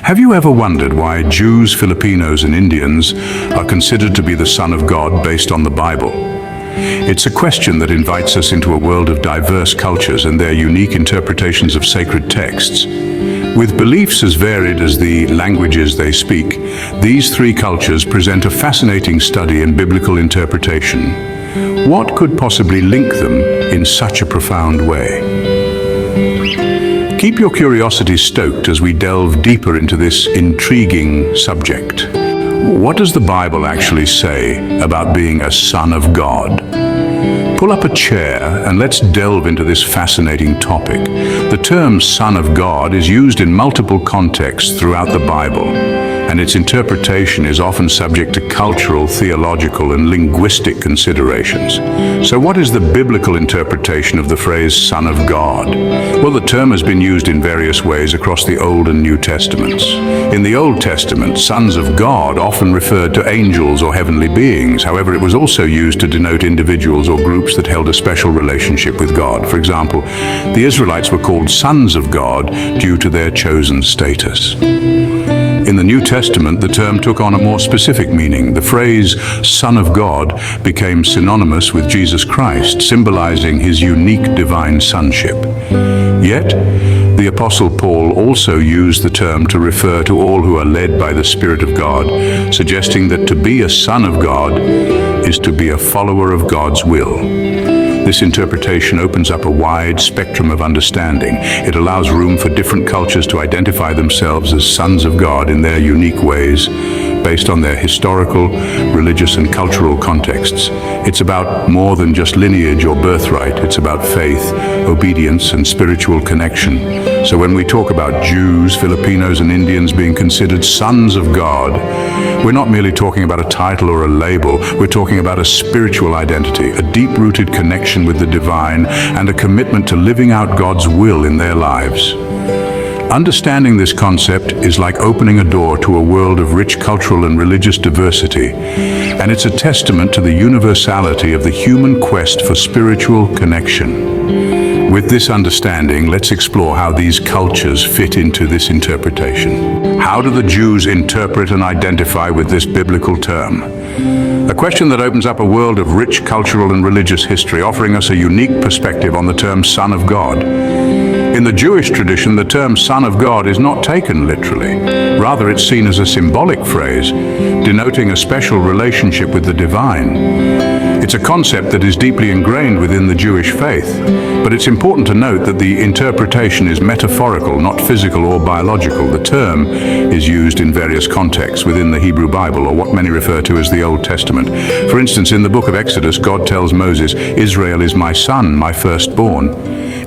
Have you ever wondered why Jews, Filipinos, and Indians are considered to be the Son of God based on the Bible? It's a question that invites us into a world of diverse cultures and their unique interpretations of sacred texts. With beliefs as varied as the languages they speak, these three cultures present a fascinating study in biblical interpretation. What could possibly link them in such a profound way? Keep your curiosity stoked as we delve deeper into this intriguing subject. What does the Bible actually say about being a son of God? Pull up a chair and let's delve into this fascinating topic. The term Son of God is used in multiple contexts throughout the Bible, and its interpretation is often subject to cultural, theological, and linguistic considerations. So what is the biblical interpretation of the phrase Son of God? Well, the term has been used in various ways across the Old and New Testaments. In the Old Testament, sons of God often referred to angels or heavenly beings. However, it was also used to denote individuals or groups that held a special relationship with God. For example, the Israelites were called sons of God due to their chosen status. In the New Testament, the term took on a more specific meaning. The phrase Son of God became synonymous with Jesus Christ, symbolizing his unique divine sonship. Yet, the Apostle Paul also used the term to refer to all who are led by the Spirit of God, suggesting that to be a son of God is to be a follower of God's will. This interpretation opens up a wide spectrum of understanding. It allows room for different cultures to identify themselves as sons of God in their unique ways, based on their historical, religious, and cultural contexts. It's about more than just lineage or birthright. It's about faith, obedience, and spiritual connection. So when we talk about Jews, Filipinos, and Indians being considered sons of God, we're not merely talking about a title or a label. We're talking about a spiritual identity, a deep-rooted connection with the divine, and a commitment to living out God's will in their lives. Understanding this concept is like opening a door to a world of rich cultural and religious diversity, and it's a testament to the universality of the human quest for spiritual connection. With this understanding, let's explore how these cultures fit into this interpretation. How do the Jews interpret and identify with this biblical term? A question that opens up a world of rich cultural and religious history, offering us a unique perspective on the term Son of God. In the Jewish tradition, the term Son of God is not taken literally. Rather, it's seen as a symbolic phrase, denoting a special relationship with the divine. It's a concept that is deeply ingrained within the Jewish faith, but it's important to note that the interpretation is metaphorical, not physical or biological. The term is used in various contexts within the Hebrew Bible, or what many refer to as the Old Testament. For instance, in the book of Exodus, God tells Moses, "Israel is my son, my firstborn."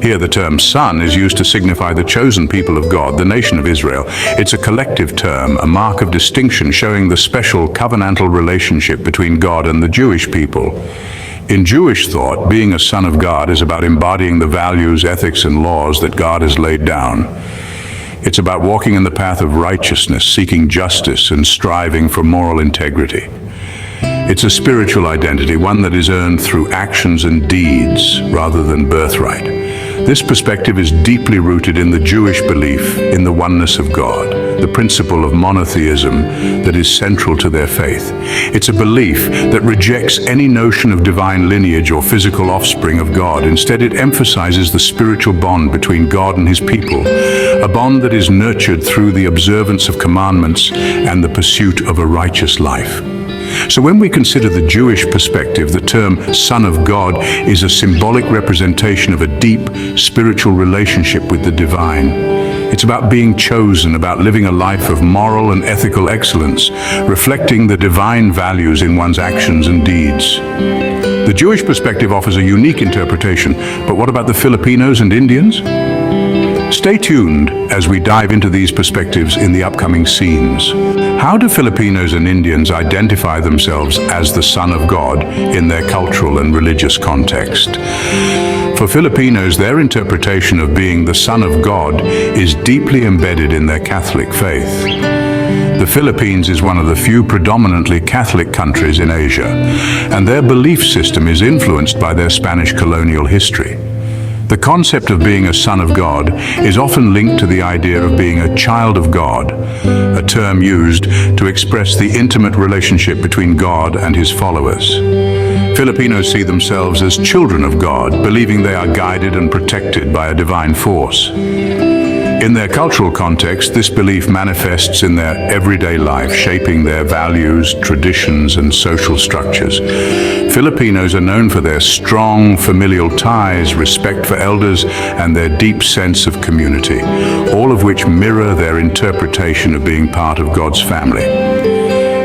Here the term son is used to signify the chosen people of God, the nation of Israel. It's a collective term, a mark of distinction showing the special covenantal relationship between God and the Jewish people. In Jewish thought, being a son of God is about embodying the values, ethics, and laws that God has laid down. It's about walking in the path of righteousness, seeking justice, and striving for moral integrity. It's a spiritual identity, one that is earned through actions and deeds rather than birthright. This perspective is deeply rooted in the Jewish belief in the oneness of God, the principle of monotheism that is central to their faith. It's a belief that rejects any notion of divine lineage or physical offspring of God. Instead, it emphasizes the spiritual bond between God and his people, a bond that is nurtured through the observance of commandments and the pursuit of a righteous life. So when we consider the Jewish perspective, the term Son of God is a symbolic representation of a deep spiritual relationship with the divine. It's about being chosen, about living a life of moral and ethical excellence, reflecting the divine values in one's actions and deeds. The Jewish perspective offers a unique interpretation, but what about the Filipinos and Indians? Stay tuned as we dive into these perspectives in the upcoming scenes. How do Filipinos and Indians identify themselves as the Son of God in their cultural and religious context? For Filipinos, their interpretation of being the Son of God is deeply embedded in their Catholic faith. The Philippines is one of the few predominantly Catholic countries in Asia, and their belief system is influenced by their Spanish colonial history. The concept of being a son of God is often linked to the idea of being a child of God, a term used to express the intimate relationship between God and his followers. Filipinos see themselves as children of God, believing they are guided and protected by a divine force. In their cultural context, this belief manifests in their everyday life, shaping their values, traditions, and social structures. Filipinos are known for their strong familial ties, respect for elders, and their deep sense of community, all of which mirror their interpretation of being part of God's family.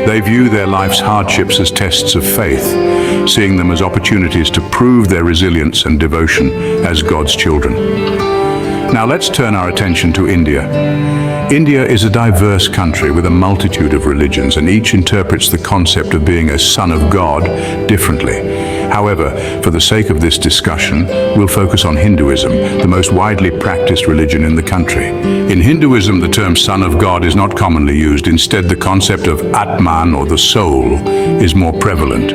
They view their life's hardships as tests of faith, seeing them as opportunities to prove their resilience and devotion as God's children. Now let's turn our attention to India. India is a diverse country with a multitude of religions, and each interprets the concept of being a son of God differently. However, for the sake of this discussion, we'll focus on Hinduism, the most widely practiced religion in the country. In Hinduism, the term son of God is not commonly used. Instead, the concept of Atman, or the soul, is more prevalent.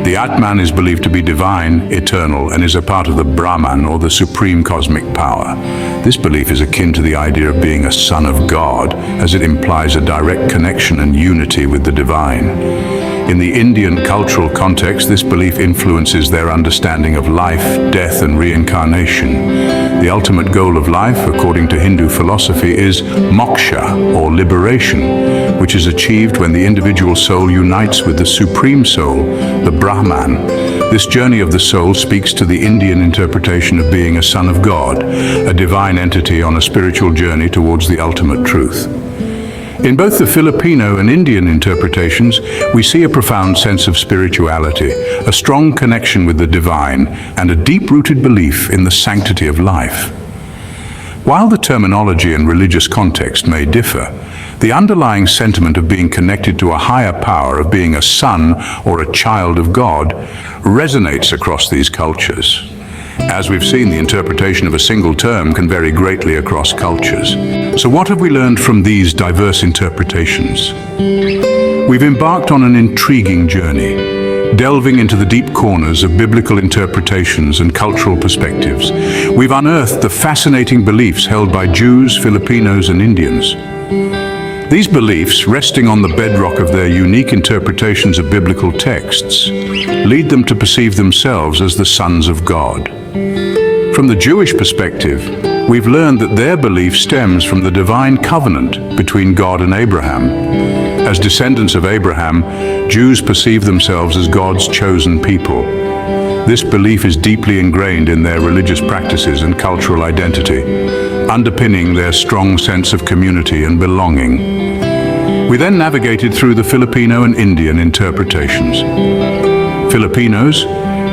The Atman is believed to be divine, eternal, and is a part of the Brahman, or the supreme cosmic power. This belief is akin to the idea of being a son of God, as it implies a direct connection and unity with the divine. In the Indian cultural context, this belief influences their understanding of life, death, and reincarnation. The ultimate goal of life, according to Hindu philosophy, is moksha, or liberation, which is achieved when the individual soul unites with the supreme soul, the Brahman. This journey of the soul speaks to the Indian interpretation of being a son of God, a divine entity on a spiritual journey towards the ultimate truth. In both the Filipino and Indian interpretations, we see a profound sense of spirituality, a strong connection with the divine, and a deep-rooted belief in the sanctity of life. While the terminology and religious context may differ, the underlying sentiment of being connected to a higher power, of being a son or a child of God, resonates across these cultures. As we've seen, the interpretation of a single term can vary greatly across cultures. So what have we learned from these diverse interpretations? We've embarked on an intriguing journey, delving into the deep corners of biblical interpretations and cultural perspectives. We've unearthed the fascinating beliefs held by Jews, Filipinos, and Indians. These beliefs, resting on the bedrock of their unique interpretations of biblical texts, lead them to perceive themselves as the sons of God. From the Jewish perspective, we've learned that their belief stems from the divine covenant between God and Abraham. As descendants of Abraham, Jews perceive themselves as God's chosen people. This belief is deeply ingrained in their religious practices and cultural identity, underpinning their strong sense of community and belonging. We then navigated through the Filipino and Indian interpretations. Filipinos,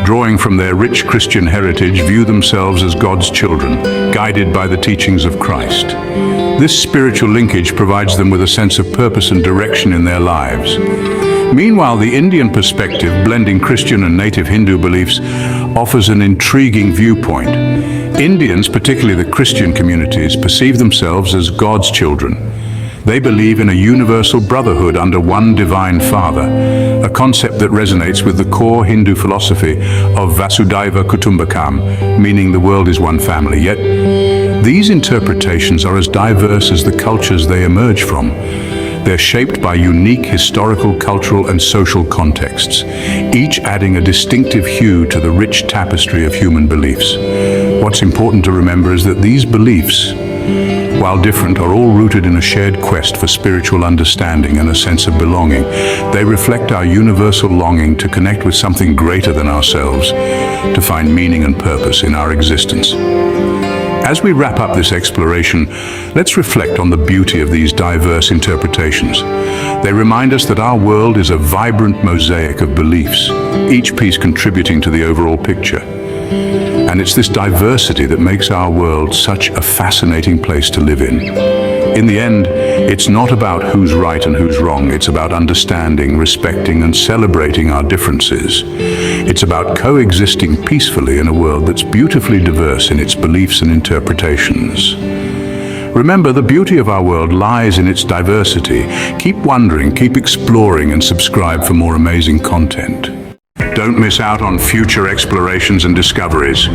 drawing from their rich Christian heritage, view themselves as God's children, guided by the teachings of Christ. This spiritual linkage provides them with a sense of purpose and direction in their lives. Meanwhile, the Indian perspective, blending Christian and native Hindu beliefs, offers an intriguing viewpoint. Indians, particularly the Christian communities, perceive themselves as God's children. They believe in a universal brotherhood under one divine Father, a concept that resonates with the core Hindu philosophy of Vasudhaiva Kutumbakam, meaning the world is one family. Yet, these interpretations are as diverse as the cultures they emerge from. They're shaped by unique historical, cultural, and social contexts, each adding a distinctive hue to the rich tapestry of human beliefs. What's important to remember is that these beliefs, while different, are all rooted in a shared quest for spiritual understanding and a sense of belonging. They reflect our universal longing to connect with something greater than ourselves, to find meaning and purpose in our existence. As we wrap up this exploration, let's reflect on the beauty of these diverse interpretations. They remind us that our world is a vibrant mosaic of beliefs, each piece contributing to the overall picture. And it's this diversity that makes our world such a fascinating place to live in. In the end, it's not about who's right and who's wrong. It's about understanding, respecting, and celebrating our differences. It's about coexisting peacefully in a world that's beautifully diverse in its beliefs and interpretations. Remember, the beauty of our world lies in its diversity. Keep wondering, keep exploring, and subscribe for more amazing content. Don't miss out on future explorations and discoveries.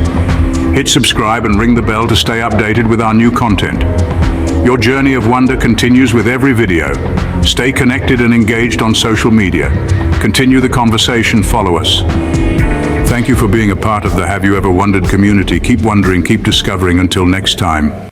Hit subscribe and ring the bell to stay updated with our new content. Your journey of wonder continues with every video. Stay connected and engaged on social media. Continue the conversation, follow us. Thank you for being a part of the Have You Ever Wondered community. Keep wondering, keep discovering. Until next time.